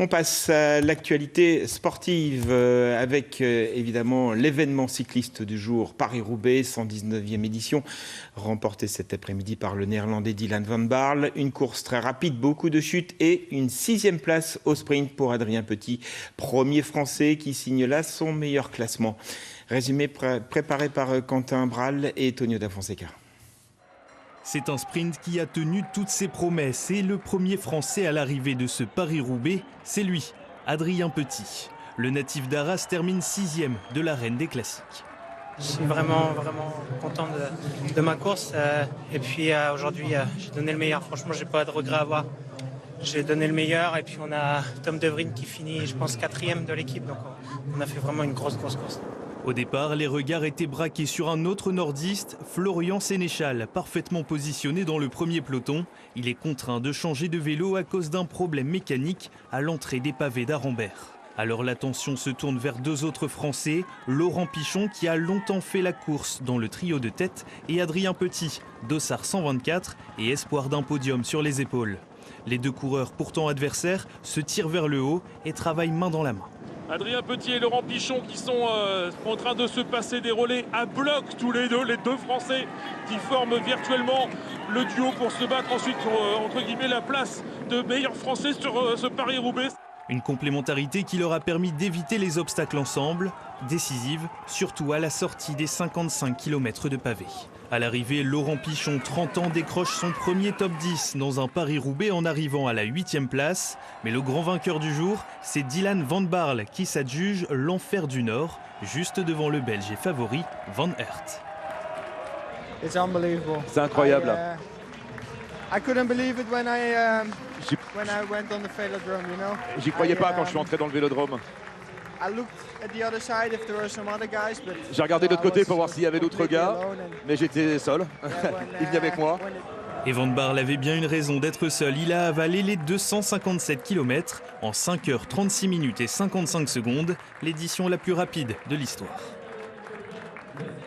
On passe à l'actualité sportive avec évidemment l'événement cycliste du jour, Paris-Roubaix, 119e édition, remportée cet après-midi par le néerlandais Dylan van Baarle. Une course très rapide, beaucoup de chutes et une 6e place au sprint pour Adrien Petit, premier français qui signe là son meilleur classement. Résumé préparé par Quentin Bral et Tonio da Fonseca. C'est un sprint qui a tenu toutes ses promesses et le premier Français à l'arrivée de ce Paris-Roubaix, c'est lui, Adrien Petit. Le natif d'Arras termine 6e de l'arène des classiques. Je suis vraiment content de ma course et puis aujourd'hui j'ai donné le meilleur. Franchement, j'ai pas de regrets à avoir. J'ai donné le meilleur et puis on a Tom De Vrij qui finit, je pense, 4e de l'équipe. Donc on a fait vraiment une grosse course. Au départ, les regards étaient braqués sur un autre nordiste, Florian Sénéchal, parfaitement positionné dans le premier peloton. Il est contraint de changer de vélo à cause d'un problème mécanique à l'entrée des pavés d'Arambert. Alors l'attention se tourne vers deux autres Français, Laurent Pichon qui a longtemps fait la course dans le trio de tête et Adrien Petit, dossard 124 et espoir d'un podium sur les épaules. Les deux coureurs pourtant adversaires se tirent vers le haut et travaillent main dans la main. Adrien Petit et Laurent Pichon qui sont en train de se passer des relais à bloc tous les deux Français qui forment virtuellement le duo pour se battre ensuite entre guillemets la place de meilleur Français sur ce Paris-Roubaix. Une complémentarité qui leur a permis d'éviter les obstacles ensemble, décisive, surtout à la sortie des 55 km de pavés. À l'arrivée, Laurent Pichon, 30 ans, décroche son premier top 10 dans un Paris-Roubaix en arrivant à la 8e place. Mais le grand vainqueur du jour, c'est Dylan van Baarle qui s'adjuge l'enfer du Nord, juste devant le Belge et favori Van Aert. C'est incroyable. J'y croyais pas quand je suis entré dans le vélodrome. J'ai regardé de l'autre côté pour voir s'il y avait d'autres gars, mais j'étais seul. Il venait avec moi. Et Van Baarle avait bien une raison d'être seul. Il a avalé les 257 km en 5h36 minutes et 55 secondes, l'édition la plus rapide de l'histoire.